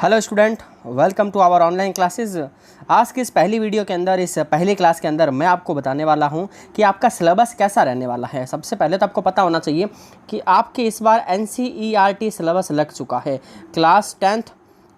Hello student, welcome to our online classes. आज की इस पहली वीडियो के अंदर, इस पहली क्लास के अंदर मैं आपको बताने वाला हूं कि आपका सिलेबस कैसा रहने वाला है। सबसे पहले तो आपको पता होना चाहिए कि आपके इस बार NCERT सिलेबस लग चुका है। क्लास 10th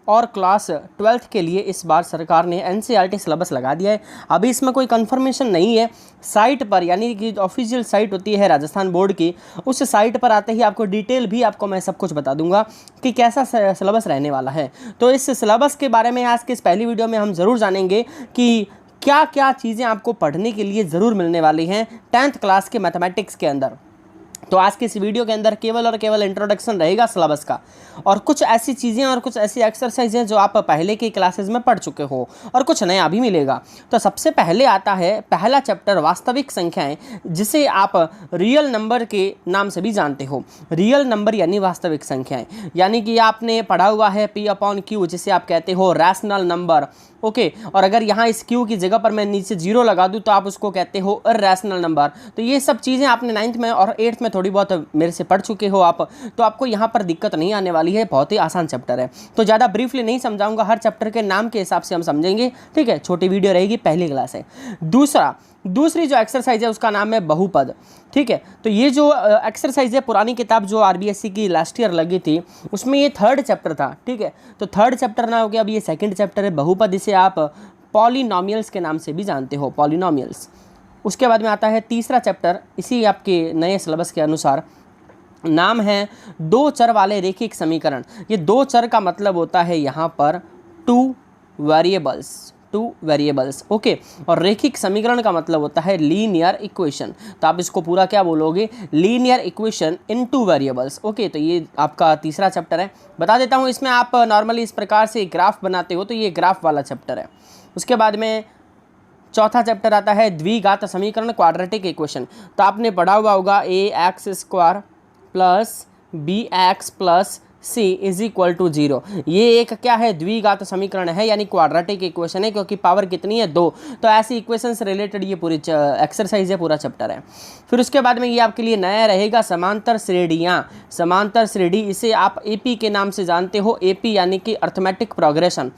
और क्लास 12th के लिए इस बार सरकार ने NCERT सिलेबस लगा दिया है। अभी इसमें कोई कंफर्मेशन नहीं है। साइट पर, यानी कि ऑफिशियल साइट होती है राजस्थान बोर्ड की, उस साइट पर आते ही आपको डिटेल भी आपको मैं सब कुछ बता दूंगा कि कैसा सिलेबस रहने वाला है। तो इस सिलेबस के बारे में आज के इस पहली वीडियो में हम ज़रूर जानेंगे कि क्या क्या चीज़ें आपको पढ़ने के लिए ज़रूर मिलने वाली हैं 10th क्लास के मैथमेटिक्स के अंदर। तो आज की इस वीडियो के अंदर केवल और केवल इंट्रोडक्शन रहेगा सिलेबस का, और कुछ ऐसी चीज़ें और कुछ ऐसी एक्सरसाइज हैं जो आप पहले की क्लासेस में पढ़ चुके हो, और कुछ नया भी मिलेगा। तो सबसे पहले आता है पहला चैप्टर, वास्तविक संख्याएं, जिसे आप रियल नंबर के नाम से भी जानते हो। रियल नंबर यानी वास्तविक संख्याएं, यानी कि आपने पढ़ा हुआ है P/Q, जिसे आप कहते हो रैशनल नंबर। ओके, और अगर यहाँ इस Q की जगह पर मैं नीचे 0 लगा दूँ तो आप उसको कहते हो इर्रेशनल नंबर। तो ये सब चीज़ें आपने 9th में और 8th में थोड़ी बहुत मेरे से पढ़ चुके हो आप, तो आपको यहाँ पर दिक्कत नहीं आने वाली है। बहुत ही आसान चैप्टर है, तो ज़्यादा ब्रीफली नहीं समझाऊंगा, हर चैप्टर के नाम के हिसाब से हम समझेंगे। ठीक है, छोटी वीडियो रहेगी, पहली क्लास है। दूसरी जो एक्सरसाइज है उसका नाम है बहुपद। ठीक है, तो ये जो एक्सरसाइज है, पुरानी किताब जो RBSC की लास्ट ईयर लगी थी उसमें ये 3rd चैप्टर था। ठीक है, तो 3rd चैप्टर ना हो गया, अब ये 2nd चैप्टर है बहुपद। इसे आप पॉलिनोमियल्स के नाम से भी जानते हो, पॉलिनोमियल्स। उसके बाद में आता है तीसरा चैप्टर, इसी आपके नए सिलेबस के अनुसार, नाम है दो चर वाले रैखिक समीकरण। ये दो चर का मतलब होता है यहाँ पर टू वेरिएबल्स। ओके, और रैखिक समीकरण का मतलब होता है लीनियर इक्वेशन। तो आप इसको पूरा क्या बोलोगे, linear equation in 2 variables. Okay, तो ये आपका तीसरा चैप्टर है। बता देता हूँ, इसमें आप नॉर्मली इस प्रकार से ग्राफ बनाते हो, तो ये ग्राफ वाला चैप्टर है। उसके बाद में चौथा चैप्टर आता है द्विघात समीकरण, क्वाड्रेटिक इक्वेशन। तो आपने पढ़ा हुआ होगा AX² plus BX plus C is equal to 0। ये एक क्या है, द्विघात समीकरण है, यानी क्वाड्रेटिक इक्वेशन है, क्योंकि पावर कितनी है, 2। तो ऐसी इक्वेशन से रिलेटेड ये पूरी एक्सरसाइज है, पूरा चैप्टर है। फिर उसके बाद में ये आपके लिए नया रहेगा समांतर श्रेणियाँ। समांतर श्रेणी, इसे आप AP के नाम से जानते हो। AP यानी कि अर्थमेटिक प्रोग्रेशन।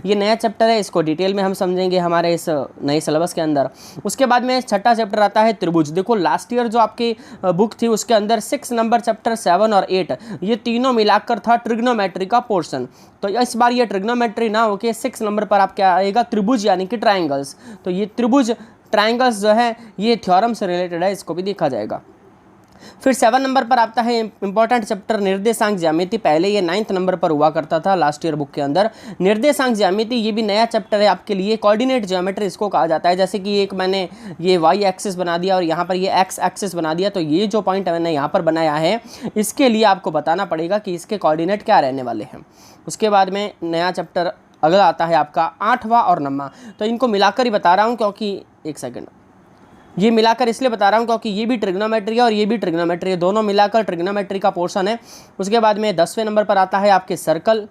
ये नया चैप्टर है, इसको डिटेल में हम समझेंगे हमारे इस नए सिलेबस के अंदर। उसके बाद में छठा चैप्टर आता है त्रिभुज। देखो, लास्ट ईयर जो आपकी बुक थी उसके अंदर 6 नंबर चैप्टर 7 और 8, ये तीनों मिलाकर था ट्रिग्नोमेट्री का पोर्शन। तो इस बार ये ट्रिग्नोमेट्री ना होके 6 नंबर पर आप क्या आएगा, त्रिभुज यानी कि ट्रायंगल्स। तो ये त्रिभुज ट्रायंगल्स जो है ये थ्योरम से रिलेटेड है, इसको भी देखा जाएगा। फिर 7 नंबर पर आता है इंपॉर्टेंट चैप्टर निर्देशांक ज्यामिति। पहले ये 9th नंबर पर हुआ करता था लास्ट ईयर बुक के अंदर। निर्देशांक ज्यामिति ये भी नया चैप्टर है आपके लिए। कोऑर्डिनेट ज्योमेट्री इसको कहा जाता है। जैसे कि एक मैंने ये Y एक्सिस बना दिया और यहाँ पर ये X एक्सिस बना दिया, तो ये जो पॉइंट मैंने यहाँ पर बनाया है, इसके लिए आपको बताना पड़ेगा कि इसके कोऑर्डिनेट क्या रहने वाले हैं। उसके बाद में नया चैप्टर अगला आता है आपका 8वां और 9वां। तो इनको मिलाकर ही बता रहा हूँ, क्योंकि एक सेकेंड, ये मिलाकर इसलिए बता रहा हूँ क्योंकि ये भी ट्रिग्नोमेट्री है और ये भी ट्रिग्नोमेट्री है, दोनों मिलाकर ट्रिग्नोमेट्री का पोर्शन है। उसके बाद में 10वें नंबर पर आता है आपके सर्कल,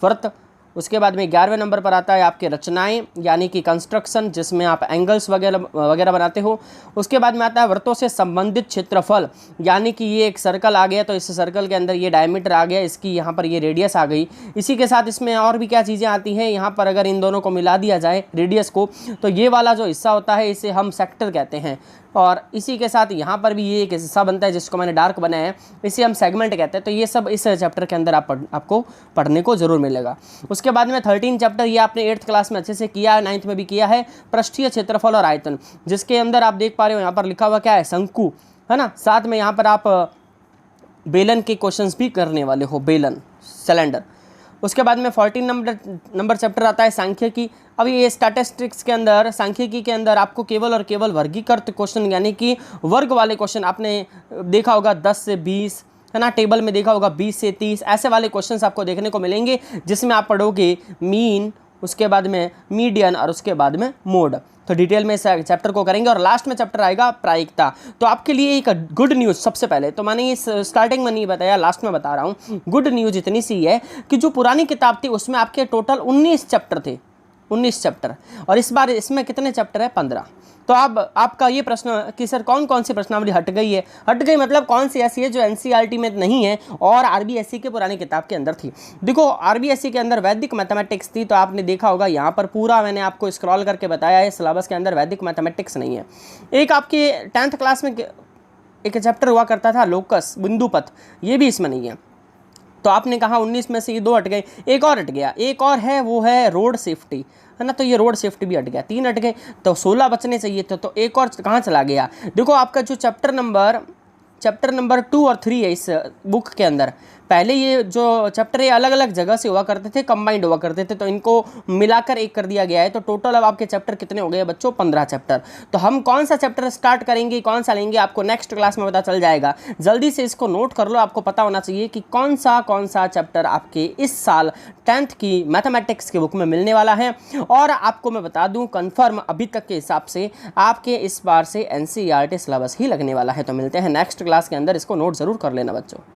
वृत्त। उसके बाद में 11वें नंबर पर आता है आपके रचनाएं, यानी कि कंस्ट्रक्शन, जिसमें आप एंगल्स वगैरह बनाते हो। उसके बाद में आता है वृत्तों से संबंधित क्षेत्रफल, यानी कि ये एक सर्कल आ गया, तो इस सर्कल के अंदर ये डायमीटर आ गया, इसकी यहाँ पर ये रेडियस आ गई। इसी के साथ इसमें और भी क्या चीज़ें आती हैं, यहाँ पर अगर इन दोनों को मिला दिया जाए रेडियस को, तो ये वाला जो हिस्सा होता है इसे हम सेक्टर कहते हैं। और इसी के साथ यहाँ पर भी ये एक हिस्सा बनता है जिसको मैंने डार्क बनाया है, इसे हम सेगमेंट कहते हैं। तो ये सब इस चैप्टर के अंदर आपको पढ़ने को जरूर मिलेगा। उसके बाद में 13 चैप्टर, ये आपने 8th क्लास में अच्छे से किया है, 9th में भी किया है, पृष्ठीय क्षेत्रफल और आयतन, जिसके अंदर आप देख पा रहे हो यहाँ पर लिखा हुआ क्या है, शंकु, है ना। साथ में यहाँ पर आप बेलन के क्वेश्चंस भी करने वाले हो, बेलन, सिलेंडर। उसके बाद में 14 नंबर चैप्टर आता है सांख्यिकी। अब ये स्टैटिस्टिक्स के अंदर, सांख्यिकी के अंदर आपको केवल और केवल वर्गीकृत क्वेश्चन, यानी कि वर्ग वाले क्वेश्चन आपने देखा होगा 10 से 20, है ना। टेबल में देखा होगा 20 से 30, ऐसे वाले क्वेश्चंस आपको देखने को मिलेंगे, जिसमें आप पढ़ोगे मीन, उसके बाद में मीडियन और उसके बाद में मोड। तो डिटेल में इस चैप्टर को करेंगे। और लास्ट में चैप्टर आएगा प्रायिकता। तो आपके लिए एक गुड न्यूज़, सबसे पहले तो मैंने इस स्टार्टिंग में नहीं बताया, लास्ट में बता रहा हूँ। गुड न्यूज़ इतनी सी है कि जो पुरानी किताब थी उसमें आपके टोटल 19 चैप्टर थे। 19 चैप्टर, और इस बार इसमें कितने चैप्टर है? 15। तो अब आपका ये प्रश्न कि सर कौन कौन सी प्रश्नावली हट गई है? हट गई मतलब कौन सी ऐसी है जो एनसीईआरटी में नहीं है और आरबीएसई के पुरानी किताब के अंदर थी? देखो आरबीएसई के अंदर वैदिक मैथमेटिक्स थी, तो आपने देखा होगा यहाँ पर पूरा मैंने आपको स्क्रॉल करके बताया है, सिलेबस के अंदर वैदिक मैथमेटिक्स नहीं है। एक आपके 10th क्लास में एक चैप्टर हुआ करता था लोकस, बिंदुपथ, ये भी इसमें नहीं है। तो आपने कहा 19 में से ये 2 हट गए, एक और हट गया, एक और है, वो है रोड सेफ्टी, है ना, तो ये रोड सेफ्टी भी हट गया, 3 हट गए, तो 16 बचने चाहिए थे, तो एक और कहाँ चला गया? देखो आपका जो चैप्टर नंबर 2 और 3 है इस बुक के अंदर, पहले ये जो चैप्टर है अलग अलग जगह से हुआ करते थे, कंबाइंड हुआ करते थे, तो इनको मिलाकर एक कर दिया गया है। तो टोटल अब आपके चैप्टर कितने हो गए बच्चों? 15 चैप्टर। तो हम कौन सा चैप्टर स्टार्ट करेंगे, कौन सा लेंगे, आपको नेक्स्ट क्लास में पता चल जाएगा। जल्दी से इसको नोट कर लो, आपको पता होना चाहिए कि कौन सा चैप्टर आपके इस साल 10th की मैथमेटिक्स की बुक में मिलने वाला है। और आपको मैं बता दूं कन्फर्म अभी तक के हिसाब से आपके इस बार से एनसीईआरटी सिलेबस ही लगने वाला है। तो मिलते हैं नेक्स्ट क्लास के अंदर, इसको नोट जरूर कर लेना बच्चों।